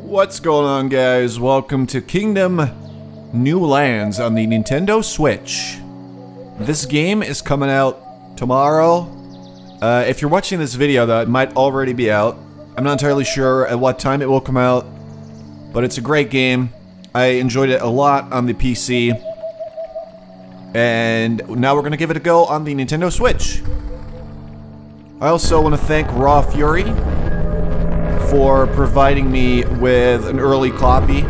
What's going on, guys? Welcome to Kingdom New Lands on the Nintendo Switch. This game is coming out tomorrow. If you're watching this video, though, it might already be out. I'm not entirely sure at what time it will come out, but it's a great game. I enjoyed it a lot on the PC, and now we're gonna give it a go on the Nintendo Switch. I also want to thank Raw Fury for providing me with an early copy.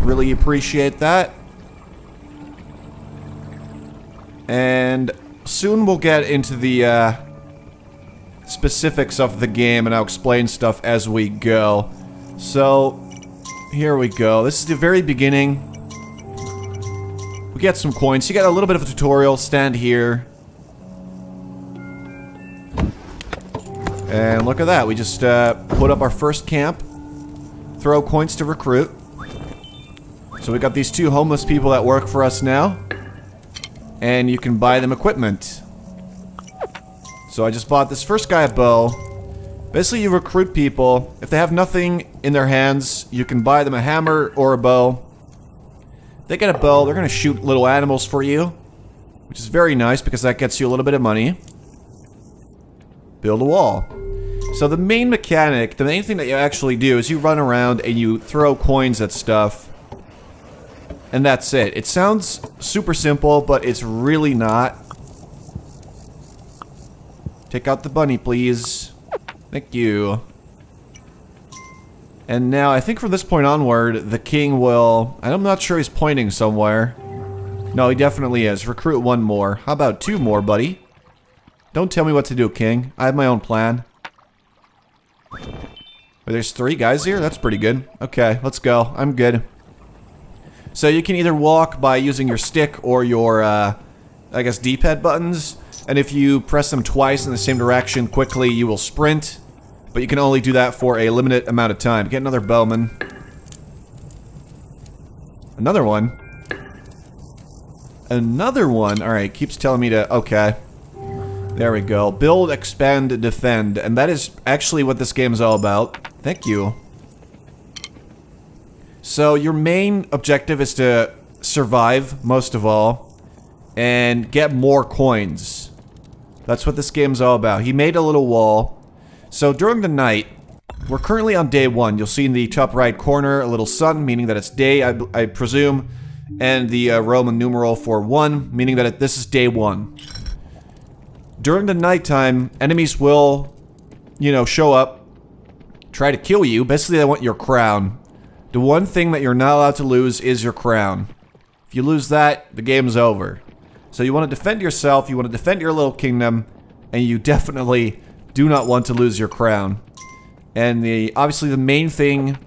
Really appreciate that. And soon we'll get into the specifics of the game, and I'll explain stuff as we go. So, here we go. This is the very beginning. We get some coins. You get a little bit of a tutorial. Stand here. And look at that, we just put up our first camp, throw coins to recruit. So we got these two homeless people that work for us now, and you can buy them equipment. So I just bought this first guy a bow. Basically, you recruit people. If they have nothing in their hands, you can buy them a hammer or a bow. If they get a bow, they're gonna shoot little animals for you, which is very nice because that gets you a little bit of money. Build a wall. So the main mechanic, the main thing that you actually do is you run around and you throw coins at stuff. And that's it. It sounds super simple, but it's really not. Take out the bunny, please. Thank you. And now, I think from this point onward, the king will... I'm not sure he's pointing somewhere. No, he definitely is. Recruit one more. How about two more, buddy? Don't tell me what to do, king. I have my own plan. There's 3 guys here? That's pretty good. Okay, let's go. I'm good. So you can either walk by using your stick or your, I guess, D-pad buttons. And if you press them twice in the same direction quickly, you will sprint. But you can only do that for a limited amount of time. Get another bowman. Another one. Another one. Alright, keeps telling me to... Okay. There we go. Build, expand, defend. And that is actually what this game is all about. Thank you. So your main objective is to survive, most of all, and get more coins. That's what this game is all about. He made a little wall. So during the night, we're currently on day 1. You'll see in the top right corner a little sun, meaning that it's day, I presume, and the Roman numeral for 1, meaning that this is day 1. During the nighttime, enemies will, you know, show up, try to kill you. Basically, they want your crown. The one thing that you're not allowed to lose is your crown. If you lose that, the game's over. So you want to defend yourself, you want to defend your little kingdom, and you definitely do not want to lose your crown. And obviously the main thing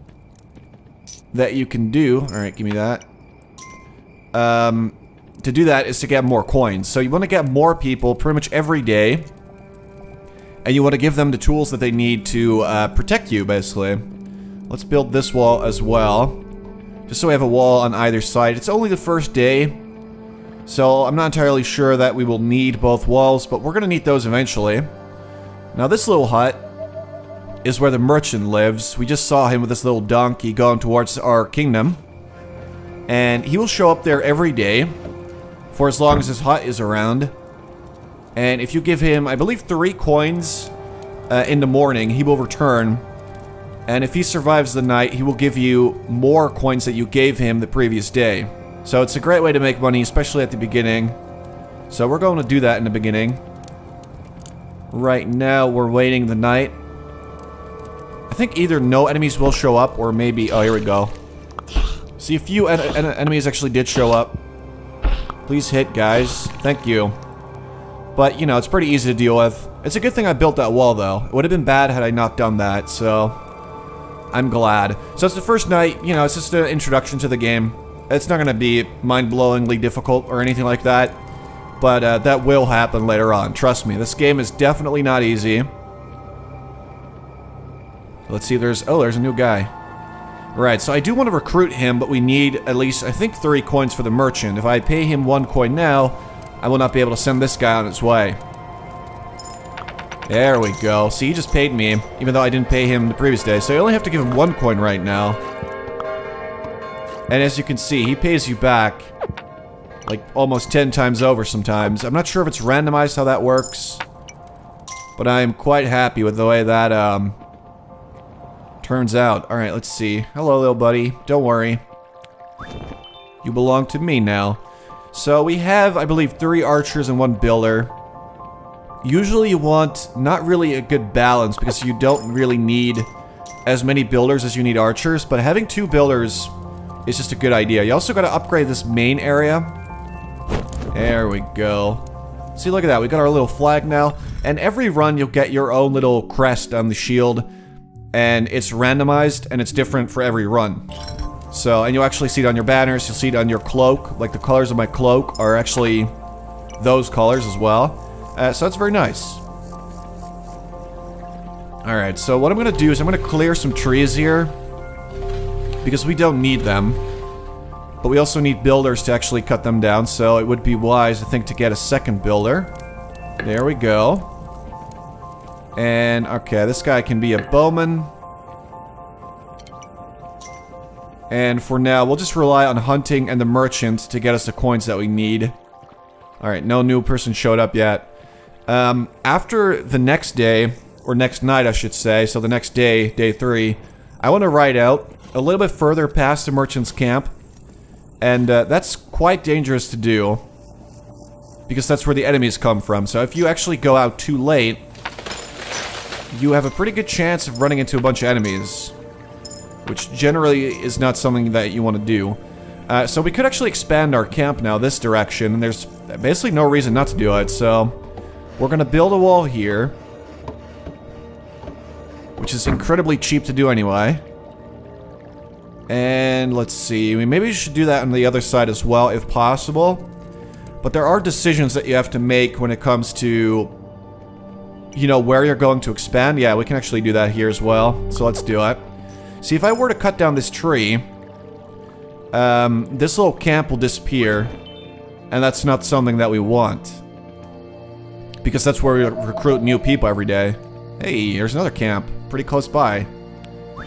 that you can do... Alright, give me that. To do that is to get more coins. So you want to get more people pretty much every day. And you want to give them the tools that they need to protect you, basically. Let's build this wall as well. Just so we have a wall on either side. It's only the first day. So I'm not entirely sure that we will need both walls, but we're going to need those eventually. Now this little hut is where the merchant lives. We just saw him with this little donkey going towards our kingdom. And he will show up there every day. For as long as his hut is around. And if you give him, I believe, 3 coins in the morning, he will return. And if he survives the night, he will give you more coins that you gave him the previous day. So it's a great way to make money, especially at the beginning. So we're going to do that in the beginning. Right now, we're waiting the night. I think either no enemies will show up, or maybe... Oh, here we go. See, a few enemies actually did show up. Please hit, guys. Thank you. But, you know, it's pretty easy to deal with. It's a good thing I built that wall, though. It would have been bad had I not done that, so... I'm glad. So it's the first night, you know, it's just an introduction to the game. It's not going to be mind-blowingly difficult or anything like that. But, that will happen later on. Trust me, this game is definitely not easy. Let's see if there's... Oh, there's a new guy. Right, so I do want to recruit him, but we need at least, I think, 3 coins for the merchant. If I pay him 1 coin now, I will not be able to send this guy on its way. There we go. See, he just paid me, even though I didn't pay him the previous day. So I only have to give him 1 coin right now. And as you can see, he pays you back like almost 10 times over sometimes. I'm not sure if it's randomized how that works, but I am quite happy with the way that turns out. Alright, let's see. Hello, little buddy. Don't worry. You belong to me now. So we have, I believe, 3 archers and 1 builder. Usually you want not really a good balance because you don't really need as many builders as you need archers, but having 2 builders is just a good idea. You also got to upgrade this main area. There we go. See, look at that. We got our little flag now. And every run you'll get your own little crest on the shield. And it's randomized and it's different for every run. So, and you'll actually see it on your banners. You'll see it on your cloak. Like the colors of my cloak are actually those colors as well. So that's very nice. Alright, so what I'm going to do is I'm going to clear some trees here. Because we don't need them. But we also need builders to actually cut them down. So it would be wise, I think, to get a second builder. There we go. And, okay, this guy can be a bowman. And for now, we'll just rely on hunting and the merchant to get us the coins that we need. Alright, no new person showed up yet. After the next day, or next night I should say, so the next day, day 3, I want to ride out a little bit further past the merchant's camp. And that's quite dangerous to do, because that's where the enemies come from. So if you actually go out too late, you have a pretty good chance of running into a bunch of enemies, which generally is not something that you want to do. So we could actually expand our camp now this direction, and there's basically no reason not to do it. So we're going to build a wall here, which is incredibly cheap to do anyway. And let's see, maybe we should do that on the other side as well, if possible. But there are decisions that you have to make when it comes to, you know, where you're going to expand. Yeah, we can actually do that here as well. So let's do it. See, if I were to cut down this tree, this little camp will disappear. And that's not something that we want. Because that's where we recruit new people every day. Hey, here's another camp, pretty close by.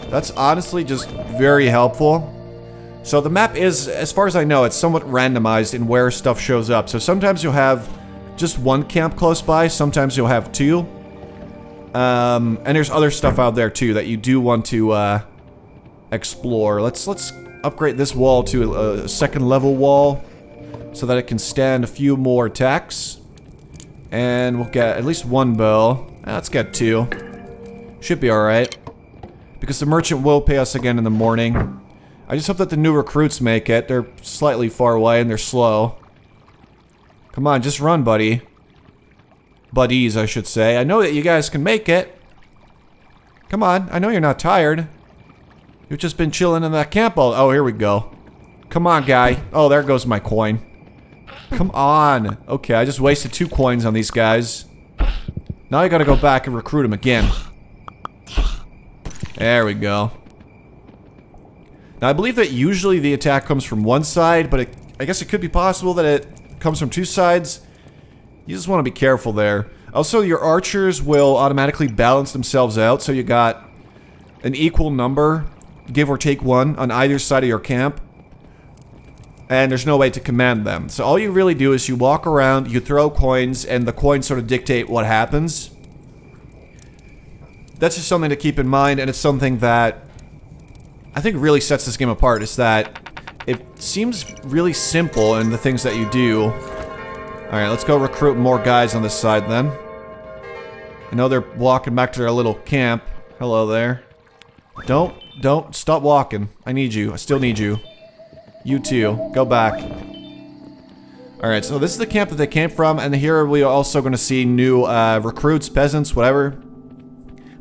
That's honestly just very helpful. So the map is, as far as I know, it's somewhat randomized in where stuff shows up. So sometimes you'll have just 1 camp close by, sometimes you'll have 2. And there's other stuff out there too that you do want to explore. Let's upgrade this wall to a 2nd level wall so that it can stand a few more attacks. And we'll get at least 1 bow. Let's get 2. Should be alright. Because the merchant will pay us again in the morning. I just hope that the new recruits make it. They're slightly far away and they're slow. Come on, just run, buddy. Buddies, I should say. I know that you guys can make it. Come on, I know you're not tired. You've just been chilling in that camp all... Oh, here we go. Come on, guy. Oh, there goes my coin. Come on. Okay, I just wasted 2 coins on these guys. Now I gotta go back and recruit them again. There we go. Now, I believe that usually the attack comes from one side, but I guess it could be possible that it comes from 2 sides. You just want to be careful there. Also, your archers will automatically balance themselves out, so you got an equal number, give or take 1, on either side of your camp. And there's no way to command them. So all you really do is you walk around, you throw coins, and the coins sort of dictate what happens. That's just something to keep in mind, and it's something that I think really sets this game apart, is that it seems really simple in the things that you do. Alright, let's go recruit more guys on this side then. I know they're walking back to their little camp. Hello there. Don't stop walking. I need you. I still need you. You too. Go back. Alright, so this is the camp that they came from, and here we are also going to see new recruits, peasants, whatever.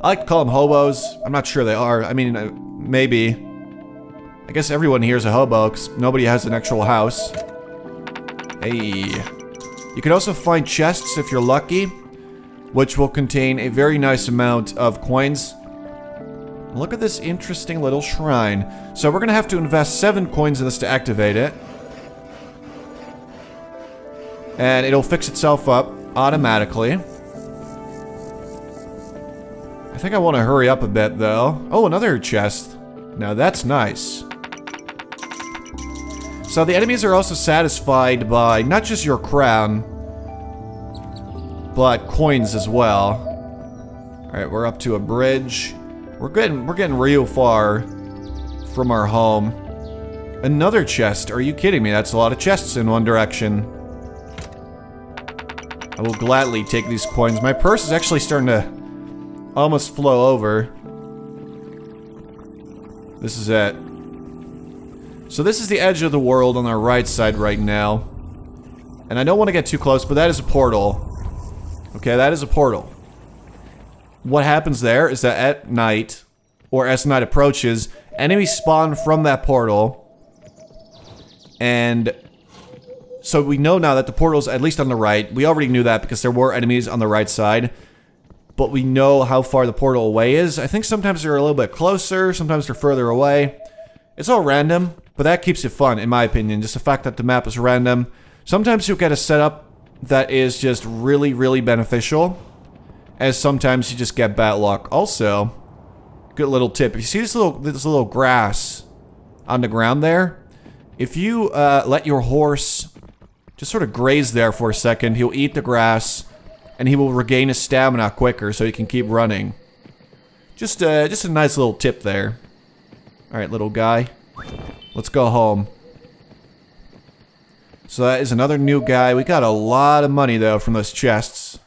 I like to call them hobos. I'm not sure they are. I mean, maybe. I guess everyone here is a hobo, because nobody has an actual house. Hey. You can also find chests if you're lucky, which will contain a very nice amount of coins. Look at this interesting little shrine. So we're going to have to invest 7 coins in this to activate it. And it'll fix itself up automatically. think I want to hurry up a bit, though. Oh, another chest. Now that's nice. So the enemies are also satisfied by not just your crown, but coins as well. Alright, we're up to a bridge. We're getting real far from our home. Another chest. Are you kidding me? That's a lot of chests in one direction. I will gladly take these coins. My purse is actually starting to almost flow over. This is it. So this is the edge of the world on our right side right now. And I don't want to get too close, but that is a portal. Okay, that is a portal. What happens there is that at night, or as night approaches, enemies spawn from that portal. And so we know now that the portal's at least on the right. We already knew that because there were enemies on the right side. But we know how far the portal away is. I think sometimes they're a little bit closer, sometimes they're further away. It's all random, but that keeps it fun, in my opinion. Just the fact that the map is random. Sometimes you'll get a setup that is just really, really beneficial. As sometimes you just get bad luck. Also, good little tip. If you see this little grass on the ground there, if you let your horse just sort of graze there for a second, he'll eat the grass, and he will regain his stamina quicker, so he can keep running. Just a nice little tip there. All right, little guy, let's go home. So that is another new guy. We got a lot of money though from those chests,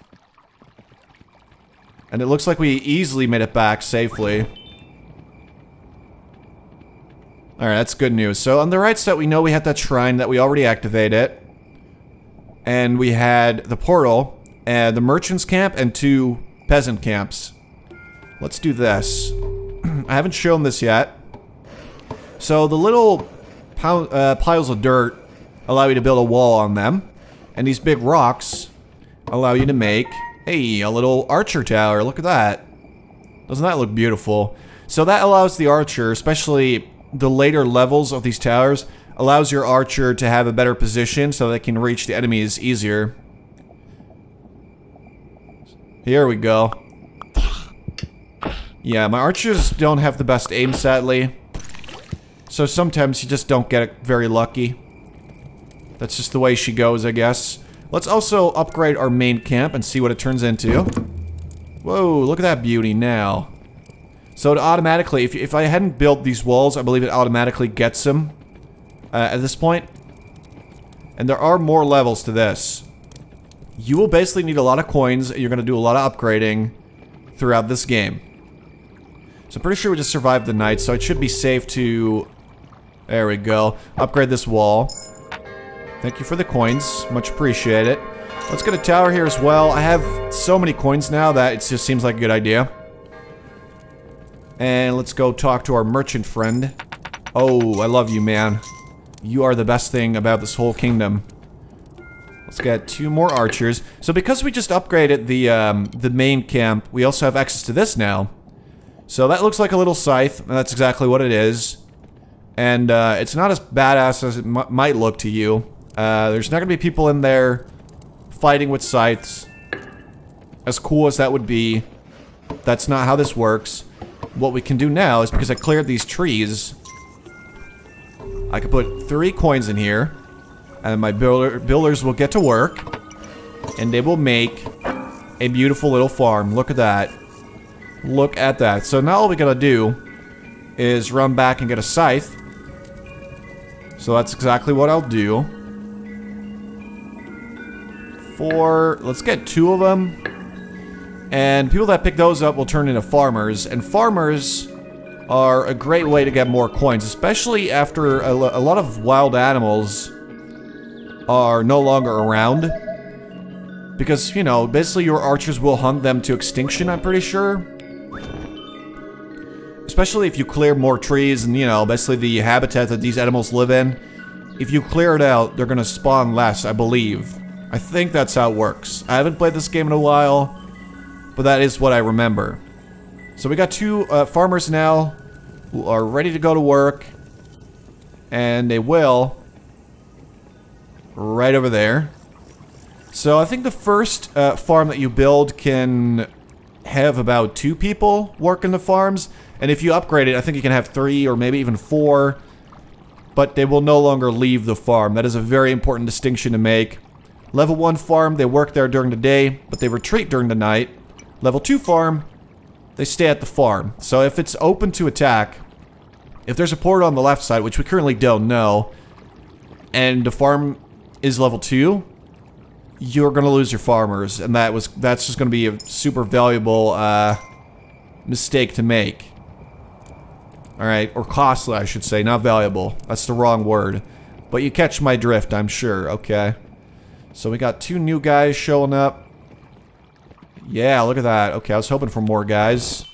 and it looks like we easily made it back safely. Alright, that's good news. So on the right side, we know we had that shrine that we already activated. And we had the portal, and the merchant's camp, and 2 peasant camps. Let's do this. I haven't shown this yet. So the little piles of dirt allow you to build a wall on them. And these big rocks allow you to make, hey, a little archer tower. Look at that. Doesn't that look beautiful? So that allows the archer, especially the later levels of these towers, allows your archer to have a better position so they can reach the enemies easier. Here we go. Yeah, my archers don't have the best aim, sadly. So sometimes you just don't get very lucky. That's just the way she goes, I guess. Let's also upgrade our main camp and see what it turns into. Whoa, look at that beauty now. So it automatically, if I hadn't built these walls, I believe it automatically gets them at this point. And there are more levels to this. You will basically need a lot of coins, and you're going to do a lot of upgrading throughout this game. So I'm pretty sure we just survived the night, so it should be safe to... There we go. Upgrade this wall. Thank you for the coins. Much appreciated. Let's get a tower here as well. I have so many coins now that it just seems like a good idea. And let's go talk to our merchant friend. Oh, I love you, man. You are the best thing about this whole kingdom. Let's get 2 more archers. So because we just upgraded the main camp, we also have access to this now. So that looks like a little scythe, and that's exactly what it is. And it's not as badass as it might look to you. There's not gonna be people in there fighting with scythes. As cool as that would be, that's not how this works. What we can do now is, because I cleared these trees, I can put 3 coins in here, and my builders will get to work, and they will make a beautiful little farm. Look at that. Look at that. So now all we gotta do is run back and get a scythe. So that's exactly what I'll do. Let's get 2 of them. And people that pick those up will turn into farmers. And farmers are a great way to get more coins, especially after a lot of wild animals are no longer around. Because, you know, basically your archers will hunt them to extinction, I'm pretty sure. Especially if you clear more trees and, you know, basically the habitat that these animals live in. If you clear it out, they're gonna spawn less, I believe. I think that's how it works. I haven't played this game in a while, but that is what I remember. So we got 2 farmers now who are ready to go to work. And they will. Right over there. So I think the first farm that you build can have about 2 people working the farms. And if you upgrade it, I think you can have 3 or maybe even 4. But they will no longer leave the farm. That is a very important distinction to make. Level 1 farm, they work there during the day, but they retreat during the night. Level 2 farm, they stay at the farm. So if it's open to attack, if there's a portal on the left side, which we currently don't know, and the farm is level 2, you're gonna lose your farmers, and that's just gonna be a super valuable mistake to make. Alright, or costly, I should say, not valuable. That's the wrong word. But you catch my drift, I'm sure. Okay. So we got 2 new guys showing up. Yeah, look at that. Okay, I was hoping for more guys.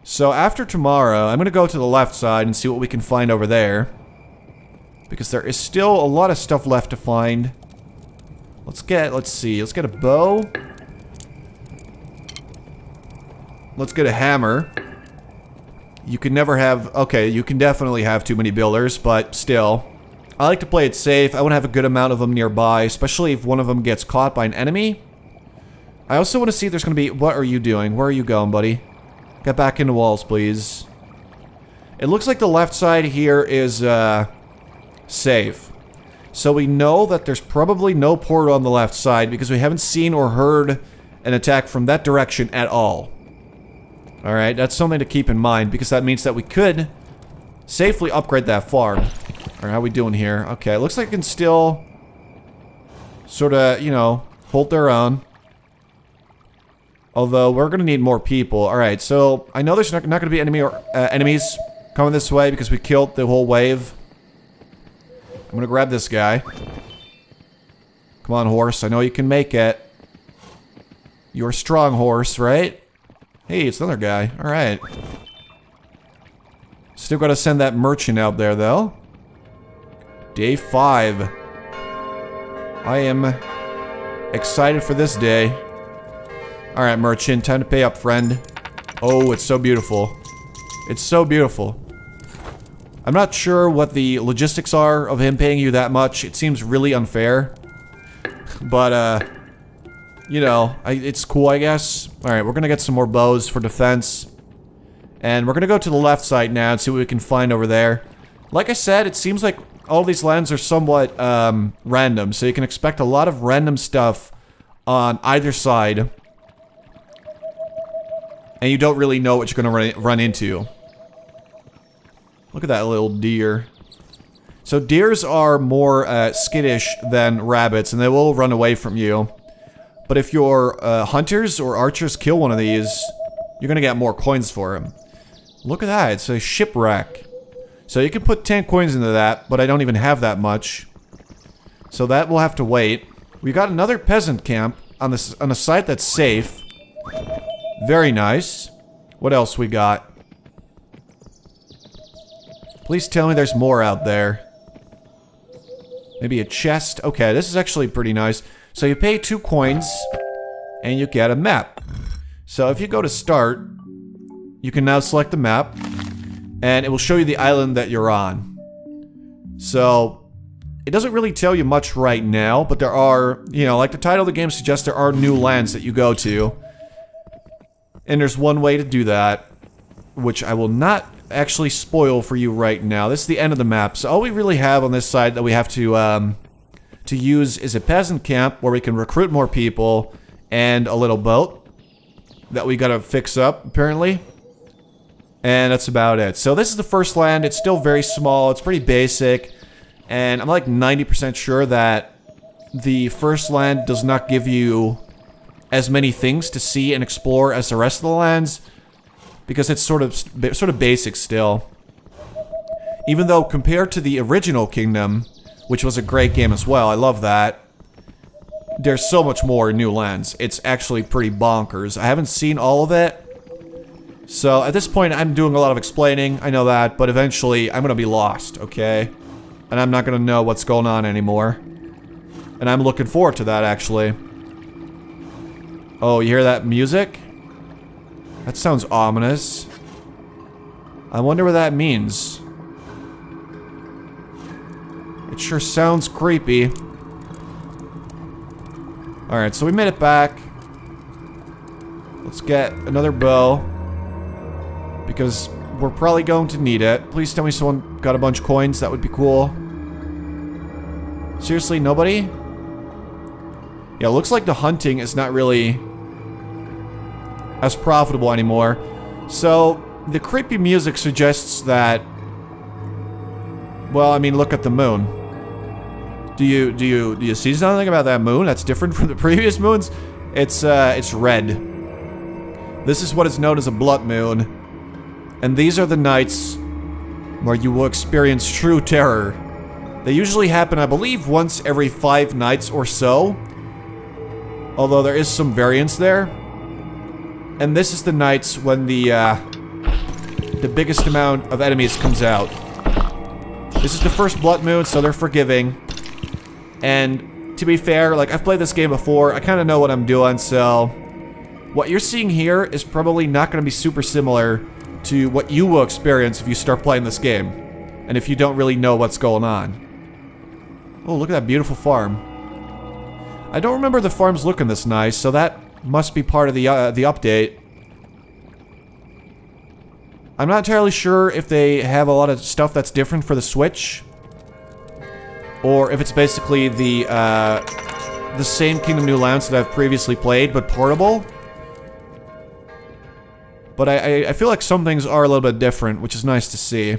So after tomorrow, I'm gonna go to the left side and see what we can find over there. Because there is still a lot of stuff left to find. Let's get a bow. Let's get a hammer. You can never have, okay, you can definitely have too many builders, but still. I like to play it safe. I want to have a good amount of them nearby, especially if one of them gets caught by an enemy. I also want to see if there's going to be, what are you doing? Where are you going, buddy? Get back into walls, please. It looks like the left side here is, safe. So we know that there's probably no portal on the left side because we haven't seen or heard an attack from that direction at all. Alright, that's something to keep in mind because that means that we could safely upgrade that farm. Alright, how are we doing here? Okay, it looks like it can still sort of, you know, hold their own. Although, we're going to need more people. Alright, so I know there's not going to be enemies coming this way because we killed the whole wave. I'm going to grab this guy. Come on, horse. I know you can make it. You're a strong horse, right? Hey, it's another guy. Alright. Still gotta send that merchant out there, though. Day 5. I am excited for this day. Alright, merchant. Time to pay up, friend. Oh, it's so beautiful. It's so beautiful. I'm not sure what the logistics are of him paying you that much. It seems really unfair. But, you know, it's cool, I guess. Alright, we're gonna get some more bows for defense. And we're gonna go to the left side now and see what we can find over there. Like I said, it seems like all these lands are somewhat, random. So you can expect a lot of random stuff on either side. And you don't really know what you're gonna run into. Look at that little deer. So deers are more, skittish than rabbits, and they will run away from you. But if your hunters or archers kill one of these, you're gonna get more coins for him. Look at that, it's a shipwreck. So you can put 10 coins into that, but I don't even have that much. So that will have to wait. We got another peasant camp on a site that's safe. Very nice. What else we got? Please tell me there's more out there. Maybe a chest. Okay, this is actually pretty nice. So you pay 2 coins, and you get a map. So if you go to start, you can now select the map, and it will show you the island that you're on. So, it doesn't really tell you much right now, but there are, you know, like the title of the game suggests, there are new lands that you go to. And there's one way to do that, which I will not actually spoil for you right now. This is the end of the map, so all we really have on this side that we have to use is a peasant camp where we can recruit more people and a little boat that we gotta fix up, apparently. And that's about it. So this is the first land. It's still very small. It's pretty basic. And I'm like 90% sure that the first land does not give you as many things to see and explore as the rest of the lands, because it's sort of basic still. Even though compared to the original Kingdom, which was a great game as well, I love that, there's so much more in new lands. It's actually pretty bonkers. I haven't seen all of it, so at this point I'm doing a lot of explaining, I know that, but eventually I'm gonna be lost, okay? And I'm not gonna know what's going on anymore. And I'm looking forward to that, actually. Oh, you hear that music? That sounds ominous. I wonder what that means. It sure sounds creepy. Alright, so we made it back. Let's get another bow. Because we're probably going to need it. Please tell me someone got a bunch of coins. That would be cool. Seriously, nobody? Yeah, it looks like the hunting is not really as profitable anymore. So, the creepy music suggests that... Well, I mean, look at the moon. Do you see something about that moon that's different from the previous moons? It's red. This is what is known as a blood moon. And these are the nights where you will experience true terror. They usually happen, I believe, once every 5 nights or so. Although there is some variance there. And this is the nights when the biggest amount of enemies comes out. This is the first blood moon, so they're forgiving. And to be fair, like, I've played this game before, I kind of know what I'm doing, so... What you're seeing here is probably not going to be super similar to what you will experience if you start playing this game. And if you don't really know what's going on. Oh, look at that beautiful farm. I don't remember the farms looking this nice, so that must be part of the update. I'm not entirely sure if they have a lot of stuff that's different for the Switch. Or if it's basically the same Kingdom New Lands that I've previously played, but portable. But I feel like some things are a little bit different, which is nice to see.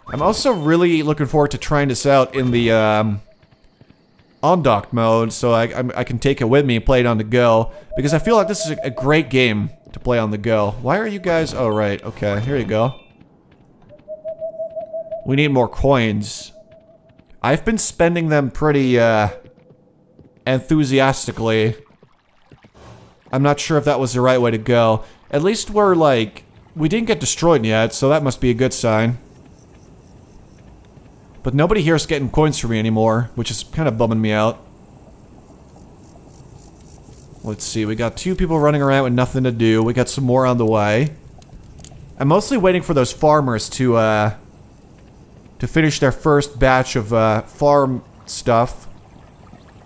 I'm also really looking forward to trying this out in the on-dock mode, so I can take it with me and play it on the go. Because I feel like this is a great game to play on the go. Why are you guys... Oh, right. Okay, here you go. We need more coins. I've been spending them pretty enthusiastically. I'm not sure if that was the right way to go. At least we're, like... We didn't get destroyed yet, so that must be a good sign. But nobody here is getting coins from me anymore, which is kind of bumming me out. Let's see, we got 2 people running around with nothing to do. We got some more on the way. I'm mostly waiting for those farmers to finish their first batch of farm stuff.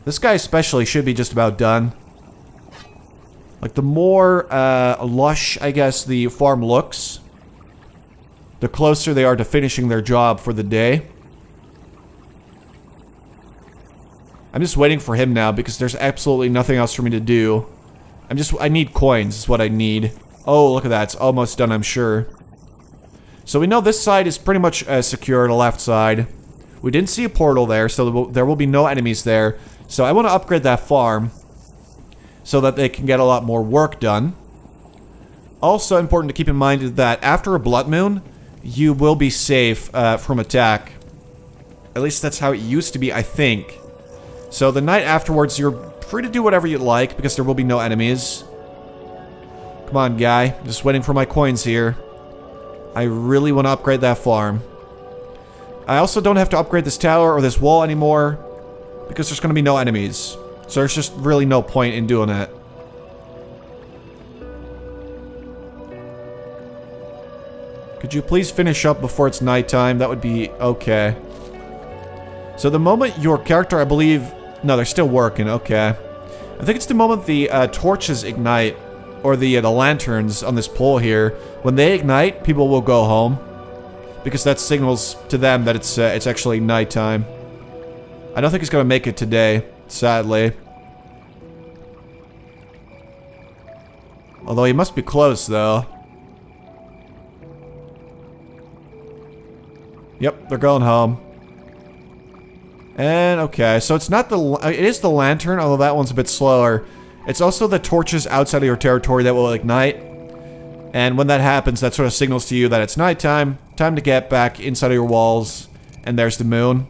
This guy especially should be just about done. Like, the more lush, I guess, the farm looks, the closer they are to finishing their job for the day. I'm just waiting for him now because there's absolutely nothing else for me to do. I need coins is what I need. Oh, look at that. It's almost done, I'm sure. So we know this side is pretty much secure, the left side. We didn't see a portal there, so there will be no enemies there. So I want to upgrade that farm so that they can get a lot more work done. Also important to keep in mind is that after a blood moon, you will be safe from attack. At least that's how it used to be, I think. So the night afterwards, you're free to do whatever you like because there will be no enemies. Come on, guy. Just waiting for my coins here. I really want to upgrade that farm. I also don't have to upgrade this tower or this wall anymore because there's going to be no enemies. So there's just really no point in doing it. Could you please finish up before it's nighttime? That would be okay. So the moment your character, I believe... No, they're still working, okay. I think it's the moment the torches ignite, or the lanterns on this pole here. When they ignite, people will go home. Because that signals to them that it's actually nighttime. I don't think he's gonna make it today, sadly. Although he must be close, though. Yep, they're going home. And, okay, so it's not the... It is the lantern, although that one's a bit slower. It's also the torches outside of your territory that will ignite. And when that happens, that sort of signals to you that it's nighttime. Time to get back inside of your walls. And there's the moon.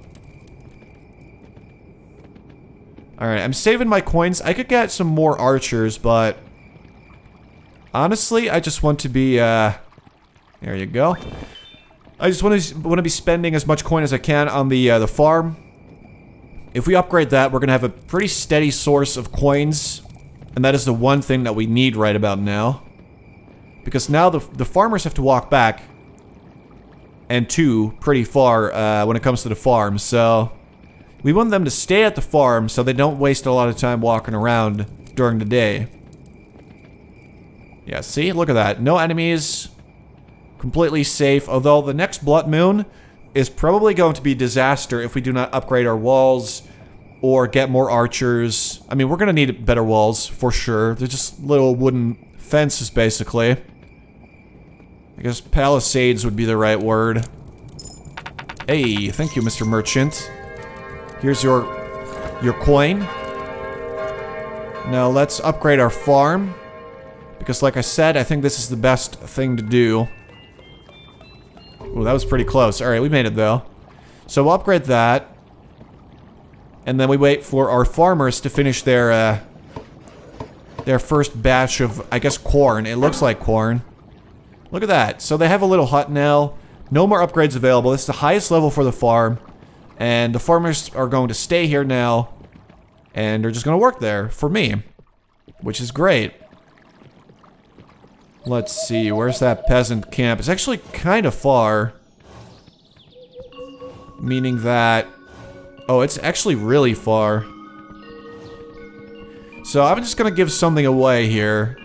Alright, I'm saving my coins. I could get some more archers, but... Honestly, I just want to be, There you go. I just want to be spending as much coin as I can on the farm. If we upgrade that, we're going to have a pretty steady source of coins. And that is the one thing that we need right about now. Because now the farmers have to walk back. And pretty far when it comes to the farm. So we want them to stay at the farm so they don't waste a lot of time walking around during the day. Yeah, see? Look at that. No enemies. Completely safe. Although the next Blood Moon is probably going to be disaster if we do not upgrade our walls or get more archers. I mean, we're going to need better walls for sure. They're just little wooden fences, basically. I guess palisades would be the right word. Hey, thank you, Mr. Merchant. Here's your coin. Now let's upgrade our farm. Because like I said, I think this is the best thing to do. Ooh, that was pretty close. Alright, we made it though. So we'll upgrade that. And then we wait for our farmers to finish their first batch of, I guess, corn. It looks like corn. Look at that. So they have a little hut now. No more upgrades available. This is the highest level for the farm. And the farmers are going to stay here now. And they're just going to work there for me. Which is great. Let's see. Where's that peasant camp? It's actually kind of far. Meaning that... Oh, it's actually really far. So I'm just going to give something away here.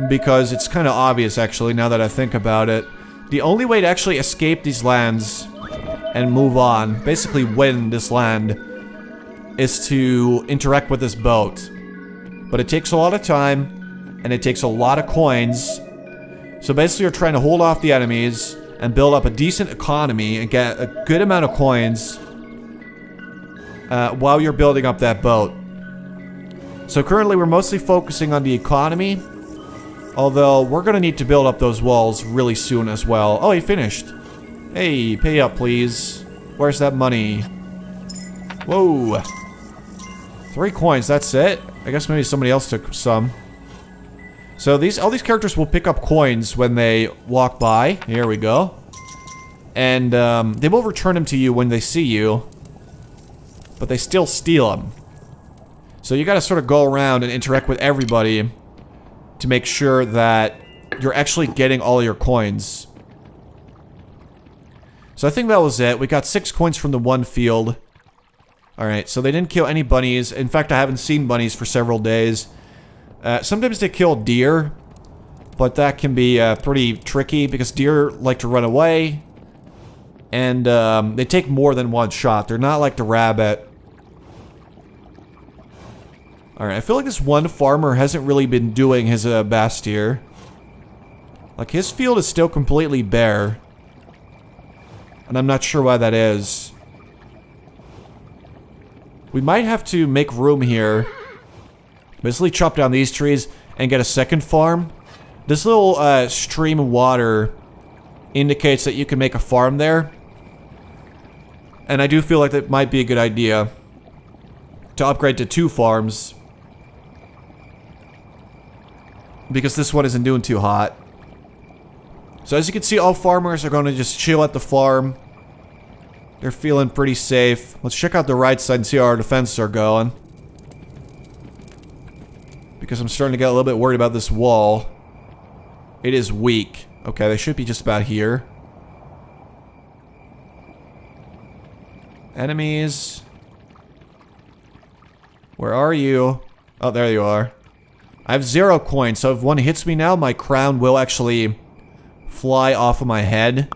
Because it's kind of obvious, actually, now that I think about it. The only way to actually escape these lands and move on, basically win this land, is to interact with this boat. But it takes a lot of time, and it takes a lot of coins. So basically you're trying to hold off the enemies and build up a decent economy and get a good amount of coins while you're building up that boat. So currently we're mostly focusing on the economy. Although, we're gonna need to build up those walls really soon as well. Oh, he finished. Hey, pay up, please. Where's that money? Whoa. 3 coins, that's it? I guess maybe somebody else took some. So all these characters will pick up coins when they walk by. Here we go. And they will return them to you when they see you. But they still steal them. So you gotta sort of go around and interact with everybody to make sure that you're actually getting all your coins. So I think that was it. We got 6 coins from the one field. Alright, so they didn't kill any bunnies. In fact, I haven't seen bunnies for several days. Sometimes they kill deer, but that can be pretty tricky because deer like to run away. And they take more than one shot. They're not like the rabbit. Alright, I feel like this one farmer hasn't really been doing his best here. Like, his field is still completely bare. And I'm not sure why that is. We might have to make room here. Basically chop down these trees and get a second farm. This little stream of water indicates that you can make a farm there. And I do feel like that might be a good idea to upgrade to 2 farms. Because this one isn't doing too hot. So as you can see, all farmers are going to just chill at the farm. They're feeling pretty safe. Let's check out the right side and see how our defenses are going. Because I'm starting to get a little bit worried about this wall. It is weak. Okay, they should be just about here. Enemies. Where are you? Oh, there you are. I have 0 coins, so if one hits me now, my crown will actually fly off of my head.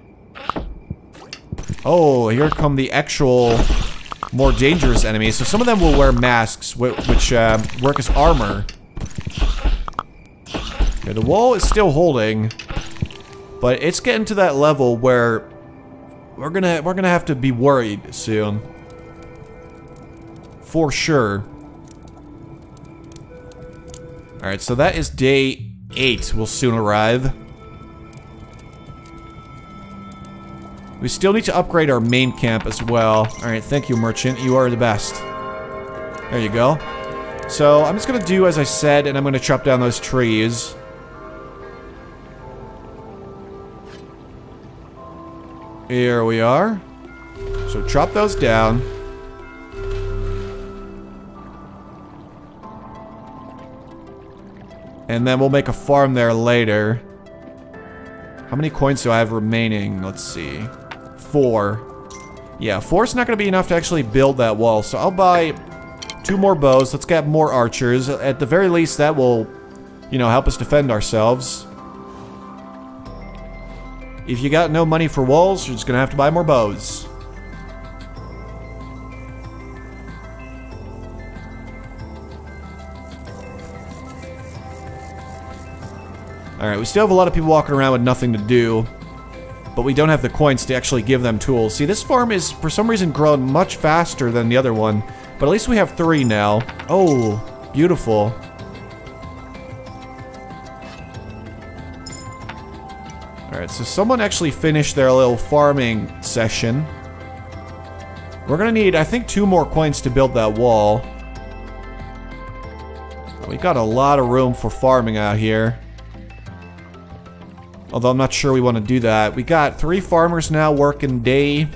Oh, here come the actual more dangerous enemies. So some of them will wear masks, which work as armor. Okay, the wall is still holding, but it's getting to that level where we're gonna have to be worried soon. For sure. Alright, so that is day 8 will soon arrive. We still need to upgrade our main camp as well. Alright, thank you, merchant. You are the best. There you go. So, I'm just gonna do as I said, and I'm gonna chop down those trees. Here we are. So, chop those down. And then we'll make a farm there later. How many coins do I have remaining? Let's see. 4. Yeah, 4's not going to be enough to actually build that wall. So I'll buy 2 more bows. Let's get more archers. At the very least, that will you know, help us defend ourselves. If you got no money for walls, you're just gonna have to buy more bows. Alright, we still have a lot of people walking around with nothing to do. But we don't have the coins to actually give them tools. See, this farm is, for some reason, grown much faster than the other one. But at least we have 3 now. Oh, beautiful. Alright, so someone actually finished their little farming session. We're gonna need, I think, 2 more coins to build that wall. We got a lot of room for farming out here. Although I'm not sure we want to do that. We got 3 farmers now working day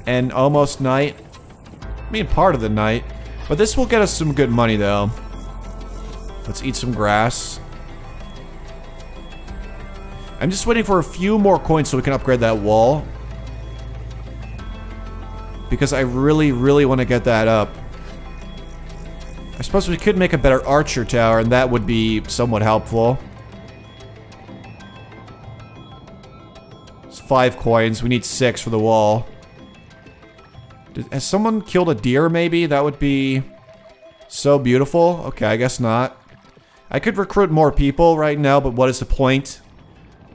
and almost night. I mean, part of the night. But this will get us some good money, though. Let's eat some grass. I'm just waiting for a few more coins so we can upgrade that wall. Because I really, really want to get that up. I suppose we could make a better archer tower, and that would be somewhat helpful. 5 coins. We need 6 for the wall. Has someone killed a deer, maybe? That would be so beautiful. Okay, I guess not. I could recruit more people right now, but what is the point?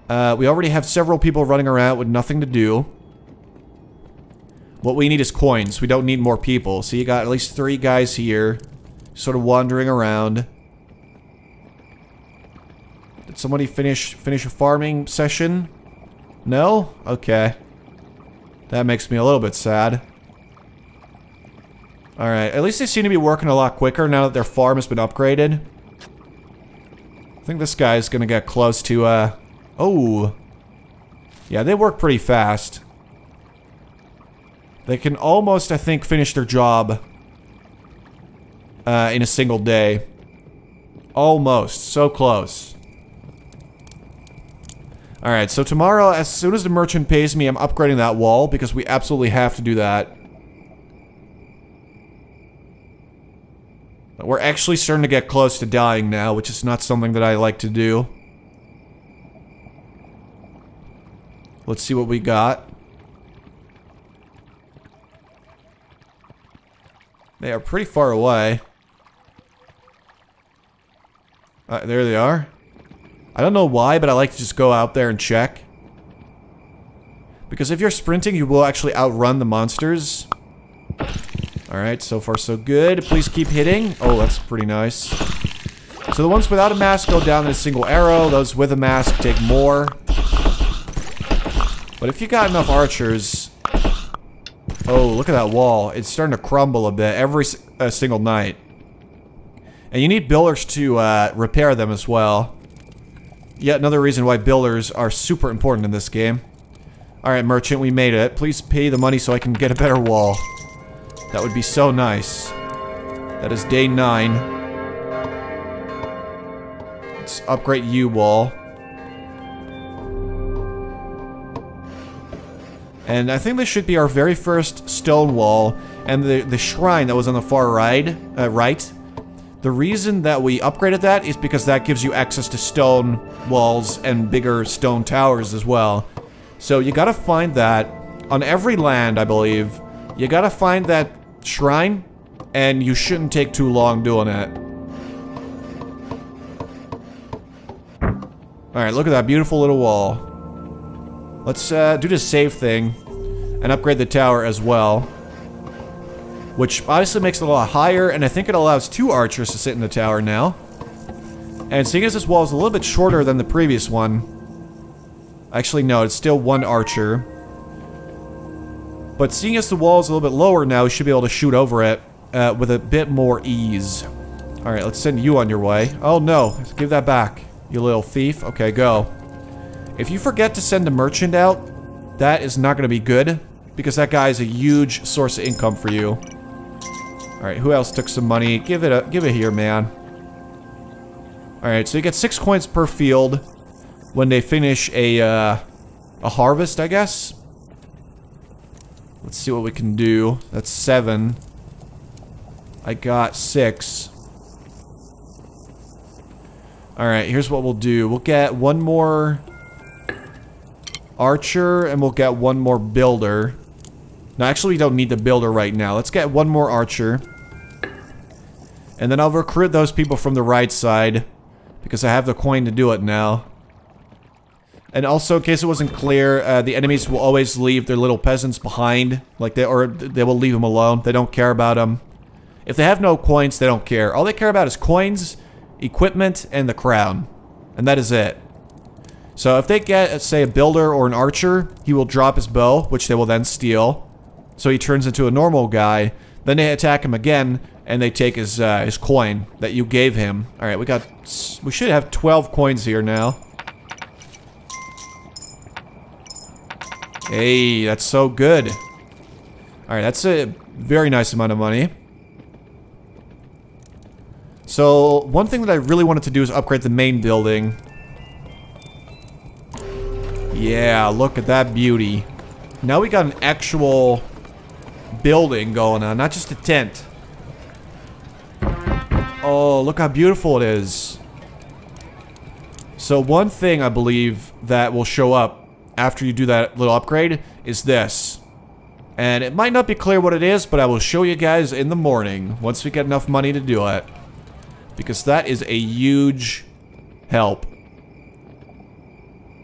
We already have several people running around with nothing to do. What we need is coins. We don't need more people. So you got at least 3 guys here, sort of wandering around. Did somebody finish a farming session? No? Okay. That makes me a little bit sad. Alright, at least they seem to be working a lot quicker now that their farm has been upgraded. I think this guy's gonna get close to, oh! Yeah, they work pretty fast. They can almost, I think, finish their job in a single day. Almost. So close. Alright, so tomorrow, as soon as the merchant pays me, I'm upgrading that wall, because we absolutely have to do that. We're actually starting to get close to dying now, which is not something that I like to do. Let's see what we got. They are pretty far away. There they are. I don't know why, but I like to just go out there and check. Because if you're sprinting, you will actually outrun the monsters. Alright, so far so good. Please keep hitting. Oh, that's pretty nice. So the ones without a mask go down in a single arrow. Those with a mask take more. But if you got enough archers... Oh, look at that wall. It's starting to crumble a bit every single night. And you need builders to repair them as well. Yet another reason why builders are super important in this game. Alright, merchant, we made it. Please pay the money so I can get a better wall. That would be so nice. That is day 9. Let's upgrade you, wall. And I think this should be our very first stone wall. And the shrine that was on the far right, the reason that we upgraded that is because that gives you access to stone walls and bigger stone towers as well. So you gotta find that on every land, I believe. You gotta find that shrine, and you shouldn't take too long doing it. Alright, look at that beautiful little wall. Let's do the save thing and upgrade the tower as well. Which obviously makes it a lot higher, and I think it allows 2 archers to sit in the tower now. And seeing as this wall is a little bit shorter than the previous one... Actually, no, it's still 1 archer. But seeing as the wall is a little bit lower now, we should be able to shoot over it with a bit more ease. Alright, let's send you on your way. Oh no, give that back, you little thief. Okay, go. If you forget to send a merchant out, that is not going to be good, because that guy is a huge source of income for you. Alright, who else took some money? Give it here, man. Alright, so you get 6 coins per field when they finish a harvest, I guess. Let's see what we can do. That's 7. I got 6. Alright, here's what we'll do. We'll get one more archer, and we'll get one more builder. No, actually, we don't need the builder right now. Let's get one more archer. And then I'll recruit those people from the right side, because I have the coin to do it now. And also, in case it wasn't clear, the enemies will always leave their little peasants behind. Like, they will leave them alone. They don't care about them. If they have no coins, they don't care. All they care about is coins, equipment, and the crown. And that is it. So if they get, say, a builder or an archer, he will drop his bow, which they will then steal. So he turns into a normal guy. Then they attack him again, and they take his coin that you gave him. Alright, we should have 12 coins here now. Hey, that's so good. Alright, that's a very nice amount of money. So, one thing that I really wanted to do is upgrade the main building. Yeah, look at that beauty. Now we got an actual building going on, not just a tent. Oh, look how beautiful it is. So one thing I believe that will show up after you do that little upgrade is this. And it might not be clear what it is, but I will show you guys in the morning once we get enough money to do it. Because that is a huge help.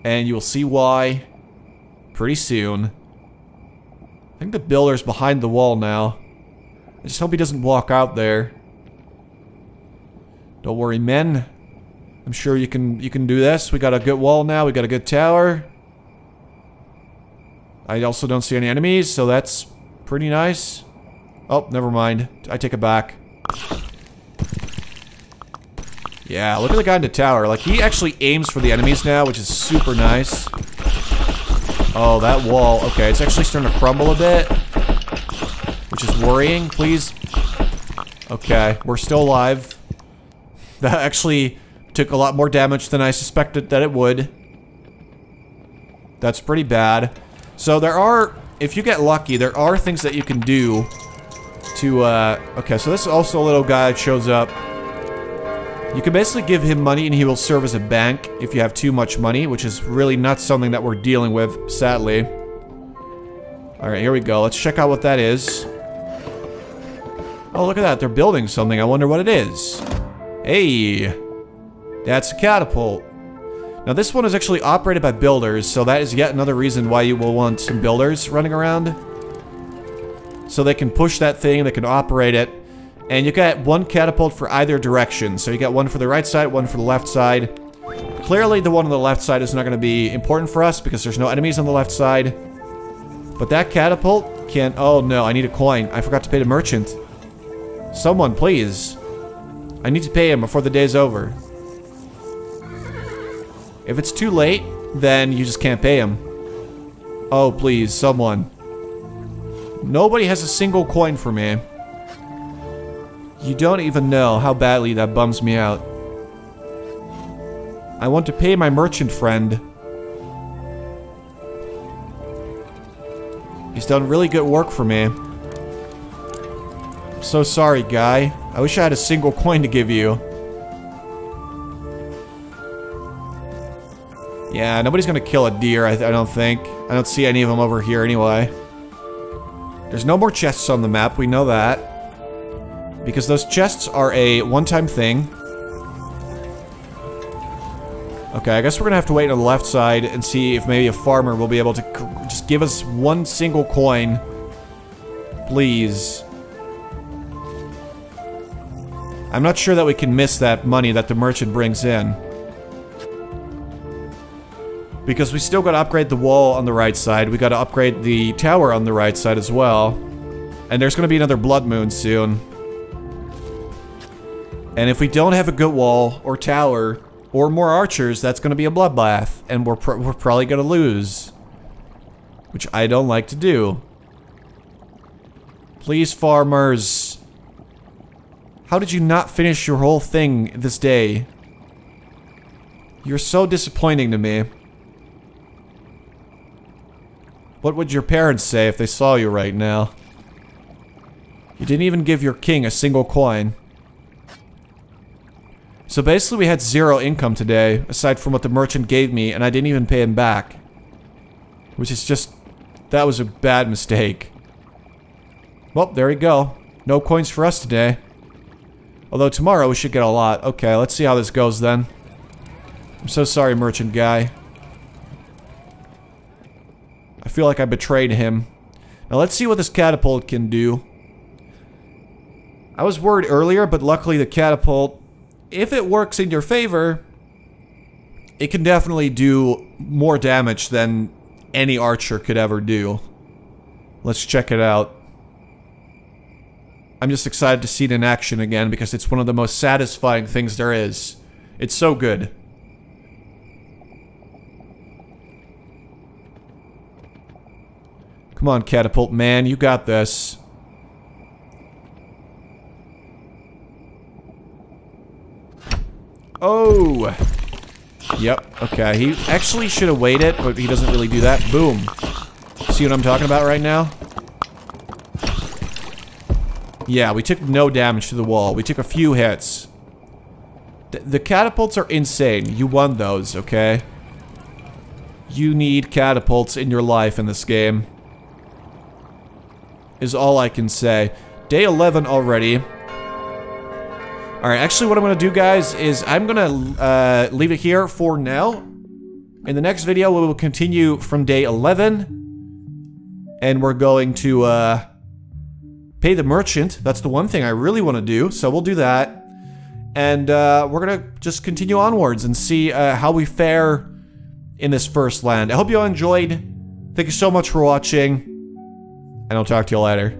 And you'll see why pretty soon. I think the builder's behind the wall now. I just hope he doesn't walk out there. Don't worry, men. I'm sure you can do this. We got a good wall now. We got a good tower. I also don't see any enemies, so that's pretty nice. Oh, never mind. I take it back. Yeah, look at the guy in the tower. Like, he actually aims for the enemies now, which is super nice. Oh, that wall. Okay, it's actually starting to crumble a bit, which is worrying. Please. Okay, we're still alive. That actually took a lot more damage than I suspected that it would. That's pretty bad. So there are, if you get lucky, there are things that you can do to, okay, so this is also a little guy that shows up. You can basically give him money and he will serve as a bank if you have too much money, which is really not something that we're dealing with, sadly. Alright, here we go. Let's check out what that is. Oh, look at that. They're building something. I wonder what it is. Hey! That's a catapult. Now, this one is actually operated by builders, so that is yet another reason why you will want some builders running around. So they can push that thing, they can operate it. And you get one catapult for either direction. So you get one for the right side, one for the left side. Clearly, the one on the left side is not going to be important for us because there's no enemies on the left side. But that catapult can... Oh, no, I need a coin. I forgot to pay the merchant. Someone, please. I need to pay him before the day's over. If it's too late, then you just can't pay him. Oh, please, someone. Nobody has a single coin for me. You don't even know how badly that bums me out. I want to pay my merchant friend. He's done really good work for me. I'm so sorry, guy. I wish I had a single coin to give you. Yeah, nobody's gonna kill a deer, I don't think. I don't see any of them over here anyway. There's no more chests on the map, we know that. Because those chests are a one-time thing. Okay, I guess we're gonna have to wait on the left side and see if maybe a farmer will be able to just give us one single coin. Please. I'm not sure that we can miss that money that the merchant brings in. Because we still gotta upgrade the wall on the right side. We gotta upgrade the tower on the right side as well. And there's gonna be another blood moon soon. And if we don't have a good wall, or tower, or more archers, that's gonna be a bloodbath. And we're probably gonna lose. Which I don't like to do. Please, farmers. How did you not finish your whole thing this day? You're so disappointing to me. What would your parents say if they saw you right now? You didn't even give your king a single coin. So basically we had 0 income today, aside from what the merchant gave me, and I didn't even pay him back. Which is just... that was a bad mistake. Well, there we go. No coins for us today. Although tomorrow we should get a lot. Okay, let's see how this goes then. I'm so sorry, merchant guy. I feel like I betrayed him. Now let's see what this catapult can do. I was worried earlier, but luckily the catapult, if it works in your favor, it can definitely do more damage than any archer could ever do. Let's check it out. I'm just excited to see it in action again because it's one of the most satisfying things there is. It's so good. Come on, catapult man, you got this. Oh! Yep, okay. He actually should have waited, but he doesn't really do that. Boom. See what I'm talking about right now? Yeah, we took no damage to the wall. We took a few hits. The catapults are insane. You won those, okay? You need catapults in your life in this game. Is all I can say. Day 11 already. Alright, actually what I'm going to do, guys, is I'm going to leave it here for now. In the next video, we will continue from day 11. And we're going to pay the merchant. That's the one thing I really want to do, so we'll do that. And we're going to just continue onwards and see how we fare in this first land. I hope you all enjoyed. Thank you so much for watching. And I'll talk to you later.